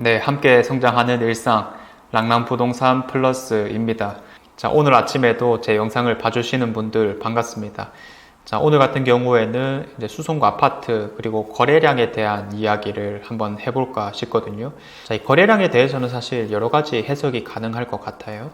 네, 함께 성장하는 일상, 랑랑부동산 플러스입니다. 자, 오늘 아침에도 제 영상을 봐주시는 분들 반갑습니다. 자, 오늘 같은 경우에는 이제 수송구 아파트 그리고 거래량에 대한 이야기를 한번 해볼까 싶거든요. 자, 이 거래량에 대해서는 사실 여러 가지 해석이 가능할 것 같아요.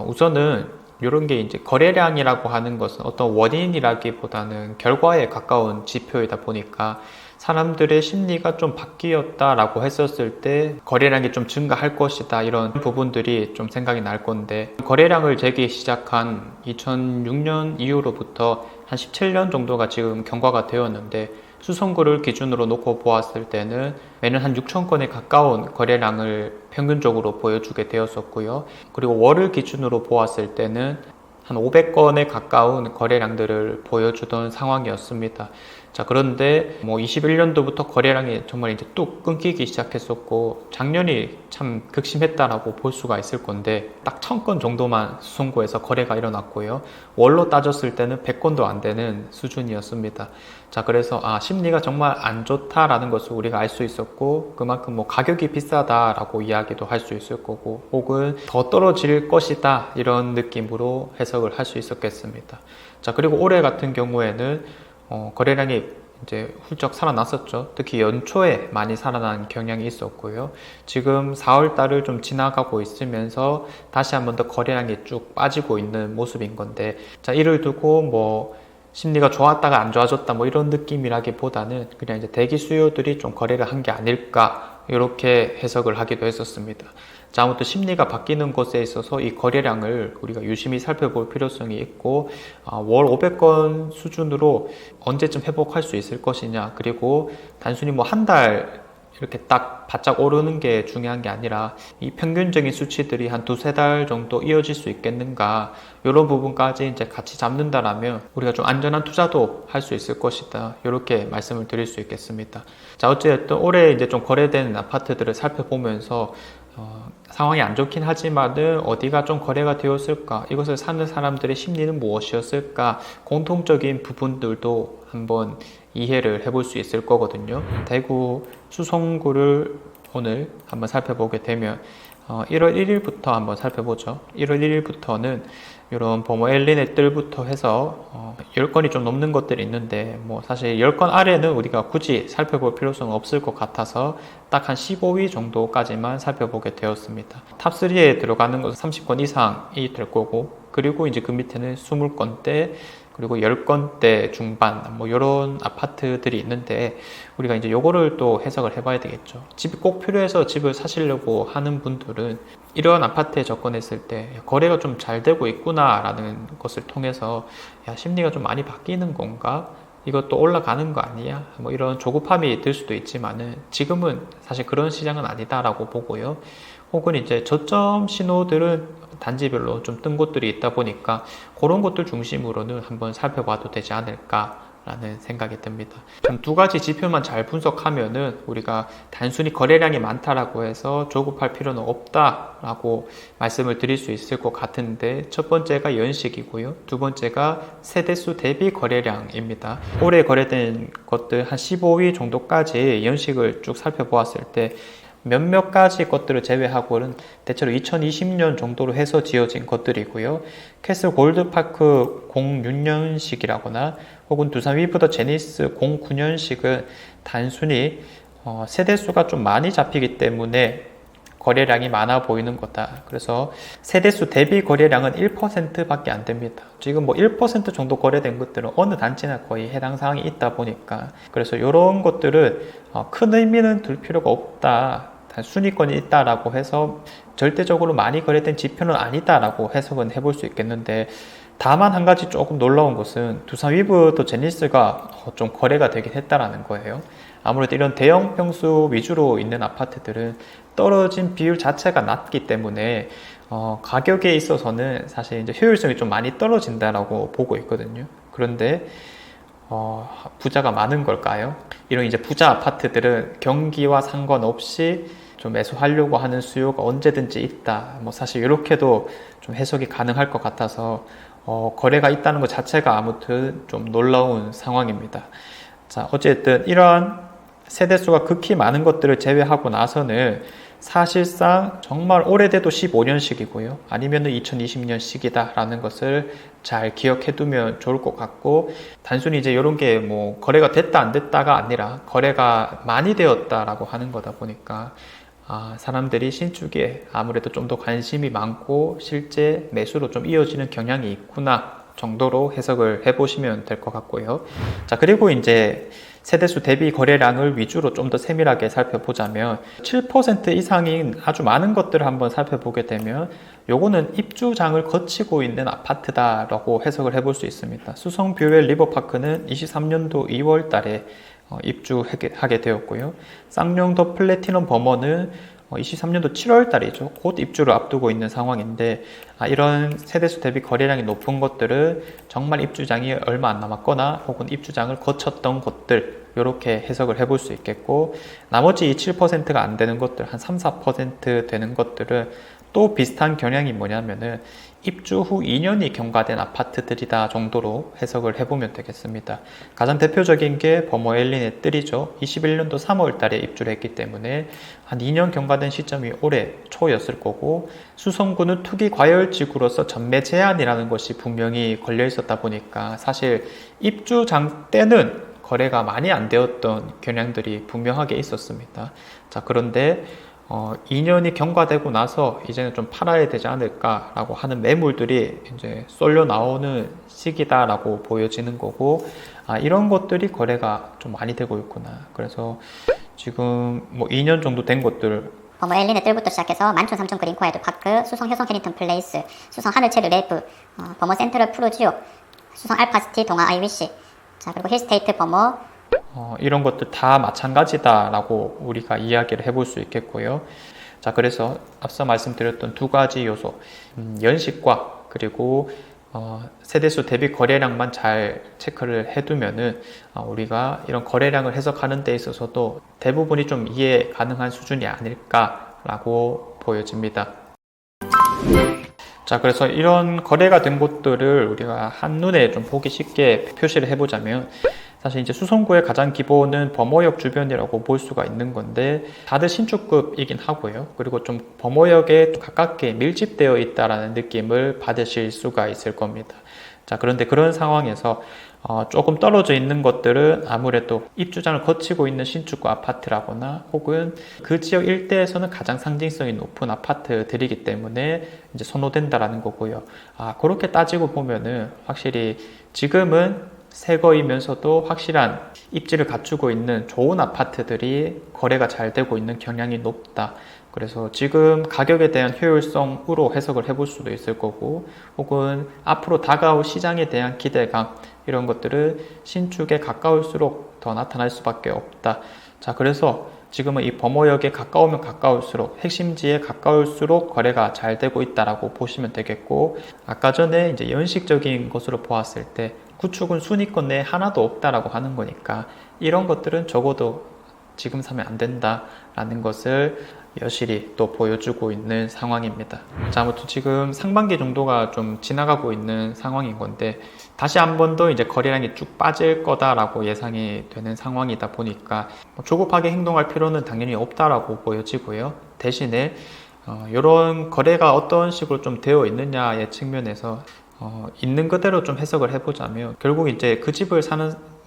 우선은 이런 게 이제 거래량이라고 하는 것은 어떤 원인이라기보다는 결과에 가까운 지표이다 보니까 사람들의 심리가 좀 바뀌었다라고 했었을 때 거래량이 좀 증가할 것이다, 이런 부분들이 좀 생각이 날 건데, 거래량을 재기 시작한 2006년 이후로부터 한 17년 정도가 지금 경과가 되었는데, 수성구를 기준으로 놓고 보았을 때는 매년 한 6천 건에 가까운 거래량을 평균적으로 보여주게 되었었고요. 그리고 월을 기준으로 보았을 때는 한 500건에 가까운 거래량들을 보여주던 상황이었습니다. 자, 그런데 21년도부터 거래량이 정말 이제 뚝 끊기기 시작했었고, 작년이 참 극심했다라고 볼 수가 있을 건데, 딱 1000건 정도만 수송구에서 거래가 일어났고요. 월로 따졌을 때는 100건도 안 되는 수준이었습니다. 자, 그래서 심리가 정말 안 좋다라는 것을 우리가 알 수 있었고, 그만큼 가격이 비싸다라고 이야기도 할 수 있을 거고, 혹은 더 떨어질 것이다, 이런 느낌으로 해석을 할 수 있었겠습니다. 자, 그리고 올해 같은 경우에는 거래량이 이제 훌쩍 살아났었죠. 특히 연초에 많이 살아난 경향이 있었고요. 지금 4월 달을 좀 지나가고 있으면서 다시 한번 더 거래량이 쭉 빠지고 있는 모습인 건데, 자, 이를 두고 심리가 좋았다가 안 좋아졌다 이런 느낌이라기보다는 그냥 이제 대기 수요들이 좀 거래를 한 게 아닐까, 이렇게 해석을 하기도 했었습니다. 자, 아무튼 심리가 바뀌는 것에 있어서 이 거래량을 우리가 유심히 살펴볼 필요성이 있고, 월 500건 수준으로 언제쯤 회복할 수 있을 것이냐, 그리고 단순히 한 달 이렇게 딱 바짝 오르는 게 중요한 게 아니라 이 평균적인 수치들이 한 두세 달 정도 이어질 수 있겠는가, 이런 부분까지 이제 같이 잡는다라면 우리가 좀 안전한 투자도 할 수 있을 것이다, 이렇게 말씀을 드릴 수 있겠습니다. 자, 어쨌든 올해 이제 좀 거래된 아파트들을 살펴보면서 상황이 안 좋긴 하지만은 어디가 좀 거래가 되었을까, 이것을 사는 사람들의 심리는 무엇이었을까, 공통적인 부분들도 한번 이해를 해볼 수 있을 거거든요. 대구 수성구를 오늘 한번 살펴보게 되면 1월 1일부터 한번 살펴보죠. 1월 1일부터는 이런 엘린의 뜰부터 해서 10건이 좀 넘는 것들이 있는데, 사실 10건 아래는 우리가 굳이 살펴볼 필요성은 없을 것 같아서 딱 한 15위 정도까지만 살펴보게 되었습니다. 탑3에 들어가는 것은 30건 이상이 될 거고, 그리고 이제 그 밑에는 20건대, 그리고 10건대 중반, 이런 아파트들이 있는데, 우리가 이제 요거를 또 해석을 해봐야 되겠죠. 집이 꼭 필요해서 집을 사시려고 하는 분들은 이런 아파트에 접근했을 때 거래가 좀 잘 되고 있구나라는 것을 통해서 심리가 좀 많이 바뀌는 건가? 이것도 올라가는 거 아니야? 이런 조급함이 들 수도 있지만은 지금은 사실 그런 시장은 아니다라고 보고요. 혹은 이제 저점 신호들은 단지별로 좀 뜬 곳들이 있다 보니까 그런 것들 중심으로는 한번 살펴봐도 되지 않을까라는 생각이 듭니다. 두 가지 지표만 잘 분석하면은 우리가 단순히 거래량이 많다라고 해서 조급할 필요는 없다라고 말씀을 드릴 수 있을 것 같은데, 첫 번째가 연식이고요. 두 번째가 세대수 대비 거래량입니다. 올해 거래된 것들 한 15위 정도까지 연식을 쭉 살펴보았을 때 몇몇 가지 것들을 제외하고는 대체로 2020년 정도로 해서 지어진 것들이고요. 캐슬 골드파크 06년식이라거나 혹은 두산 위브더 제니스 09년식은 단순히 세대수가 좀 많이 잡히기 때문에 거래량이 많아 보이는 거다. 그래서 세대수 대비 거래량은 1% 밖에 안 됩니다. 지금 1% 정도 거래된 것들은 어느 단지나 거의 해당 사항이 있다 보니까, 그래서 이런 것들은 큰 의미는 둘 필요가 없다, 순위권이 있다라고 해서 절대적으로 많이 거래된 지표는 아니다라고 해석은 해볼 수 있겠는데, 다만 한 가지 조금 놀라운 것은 두산 위브더 제니스가 좀 거래가 되긴 했다라는 거예요. 아무래도 이런 대형 평수 위주로 있는 아파트들은 떨어진 비율 자체가 낮기 때문에 가격에 있어서는 사실 이제 효율성이 좀 많이 떨어진다라고 보고 있거든요. 그런데 부자가 많은 걸까요? 이런 이제 부자 아파트들은 경기와 상관없이 좀 매수하려고 하는 수요가 언제든지 있다. 사실 이렇게도 좀 해석이 가능할 것 같아서 거래가 있다는 것 자체가 아무튼 좀 놀라운 상황입니다. 자, 어쨌든 이러한 세대수가 극히 많은 것들을 제외하고 나서는 사실상 정말 오래돼도 15년씩이고요. 아니면 2020년씩이다 라는 것을 잘 기억해 두면 좋을 것 같고, 단순히 이제 이런 게 뭐 거래가 됐다 안 됐다가 아니라 거래가 많이 되었다라고 하는 거다 보니까 사람들이 신축에 아무래도 좀 더 관심이 많고 실제 매수로 좀 이어지는 경향이 있구나 정도로 해석을 해보시면 될 것 같고요. 자, 그리고 이제 세대수 대비 거래량을 위주로 좀 더 세밀하게 살펴보자면 7% 이상인 아주 많은 것들을 한번 살펴보게 되면 요거는 입주장을 거치고 있는 아파트다라고 해석을 해볼 수 있습니다. 수성 뷰웰 리버파크는 23년도 2월 달에 입주하게 되었고요. 쌍용더 플래티넘 버머는 23년도 7월 달이죠. 곧 입주를 앞두고 있는 상황인데, 이런 세대수 대비 거래량이 높은 것들은 정말 입주장이 얼마 안 남았거나 혹은 입주장을 거쳤던 곳들, 이렇게 해석을 해볼 수 있겠고, 나머지 이 7%가 안 되는 것들, 한 3, 4% 되는 것들은 또 비슷한 경향이 뭐냐면은 입주 후 2년이 경과된 아파트들이다 정도로 해석을 해보면 되겠습니다. 가장 대표적인 게 버머 엘린의 뜰이죠. 21년도 3월 달에 입주를 했기 때문에 한 2년 경과된 시점이 올해 초였을 거고, 수성구는 투기 과열지구로서 전매 제한이라는 것이 분명히 걸려 있었다 보니까 사실 입주장 때는 거래가 많이 안 되었던 경향들이 분명하게 있었습니다. 자, 그런데 2년이 경과되고 나서 이제는 좀 팔아야 되지 않을까라고 하는 매물들이 이제 쏠려 나오는 시기다라고 보여지는 거고, 이런 것들이 거래가 좀 많이 되고 있구나. 그래서 지금 뭐 2년 정도 된 것들, 버머 엘린의 뜰부터 시작해서 만촌 삼촌 그린 콰이드 파크, 수성 효성 캐니턴 플레이스, 수성 하늘체르 레프, 버머 센트럴 프루지오, 수성 알파시티 동아 아이위시, 자, 그리고 힐스테이트 버머, 이런 것들 다 마찬가지다라고 우리가 이야기를 해볼 수 있겠고요. 자, 그래서 앞서 말씀드렸던 두 가지 요소, 연식과 그리고 세대수 대비 거래량만 잘 체크를 해두면은 우리가 이런 거래량을 해석하는 데 있어서도 대부분이 좀 이해 가능한 수준이 아닐까라고 보여집니다. 자, 그래서 이런 거래가 된 곳들을 우리가 한눈에 좀 보기 쉽게 표시를 해보자면, 사실 이제 수성구의 가장 기본은 범어역 주변이라고 볼 수가 있는 건데, 다들 신축급이긴 하고요. 그리고 좀 범어역에 가깝게 밀집되어 있다라는 느낌을 받으실 수가 있을 겁니다. 자, 그런데 그런 상황에서 조금 떨어져 있는 것들은 아무래도 입주장을 거치고 있는 신축구 아파트라거나 혹은 그 지역 일대에서는 가장 상징성이 높은 아파트들이기 때문에 이제 선호된다라는 거고요. 그렇게 따지고 보면은 확실히 지금은 새 거이면서도 확실한 입지를 갖추고 있는 좋은 아파트들이 거래가 잘 되고 있는 경향이 높다. 그래서 지금 가격에 대한 효율성으로 해석을 해볼 수도 있을 거고, 혹은 앞으로 다가올 시장에 대한 기대감, 이런 것들은 신축에 가까울수록 더 나타날 수밖에 없다. 자, 그래서 지금은 이 범어역에 가까우면 가까울수록, 핵심지에 가까울수록 거래가 잘 되고 있다라고 보시면 되겠고, 아까 전에 이제 연식적인 것으로 보았을 때 구축은 순위권 내에 하나도 없다라고 하는 거니까 이런 것들은 적어도 지금 사면 안 된다라는 것을 여실히 또 보여주고 있는 상황입니다. 자, 아무튼 지금 상반기 정도가 좀 지나가고 있는 상황인 건데, 다시 한 번 더 이제 거래량이 쭉 빠질 거다라고 예상이 되는 상황이다 보니까 조급하게 행동할 필요는 당연히 없다라고 보여지고요. 대신에 이런 거래가 어떤 식으로 좀 되어 있느냐의 측면에서 있는 그대로 좀 해석을 해보자면, 결국 이제 그 집을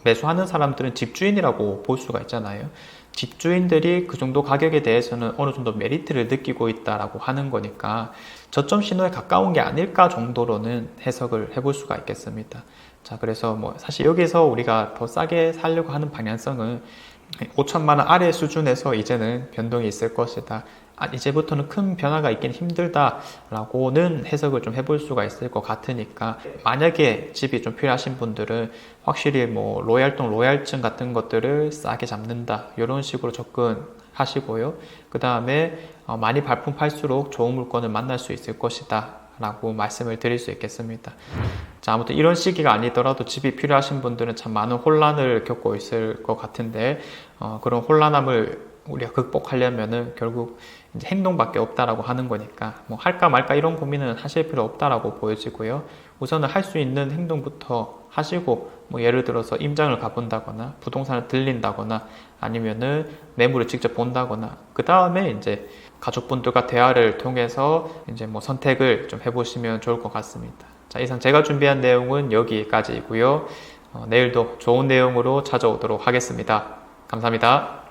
매수하는 사람들은 집주인이라고 볼 수가 있잖아요. 집주인들이 그 정도 가격에 대해서는 어느 정도 메리트를 느끼고 있다라고 하는 거니까 저점 신호에 가까운 게 아닐까 정도로는 해석을 해볼 수가 있겠습니다. 자, 그래서 뭐 사실 여기서 우리가 더 싸게 살려고 하는 방향성은 5천만 원 아래 수준에서 이제는 변동이 있을 것이다. 이제부터는 큰 변화가 있긴 힘들다라고는 해석을 좀 해볼 수가 있을 것 같으니까, 만약에 집이 좀 필요하신 분들은 확실히 뭐 로얄동, 로얄층 같은 것들을 싸게 잡는다, 이런 식으로 접근하시고요. 그 다음에 많이 발품팔수록 좋은 물건을 만날 수 있을 것이다 라고 말씀을 드릴 수 있겠습니다. 자, 아무튼 이런 시기가 아니더라도 집이 필요하신 분들은 참 많은 혼란을 겪고 있을 것 같은데, 그런 혼란함을 우리가 극복하려면은 결국 이제 행동밖에 없다라고 하는 거니까 뭐 할까 말까 이런 고민은 하실 필요 없다라고 보여지고요. 우선은 할 수 있는 행동부터 하시고 뭐 예를 들어서 임장을 가본다거나 부동산을 들린다거나 아니면은 매물을 직접 본다거나 그 다음에 이제 가족분들과 대화를 통해서 이제 뭐 선택을 좀 해보시면 좋을 것 같습니다. 자, 이상 제가 준비한 내용은 여기까지이고요. 내일도 좋은 내용으로 찾아오도록 하겠습니다. 감사합니다.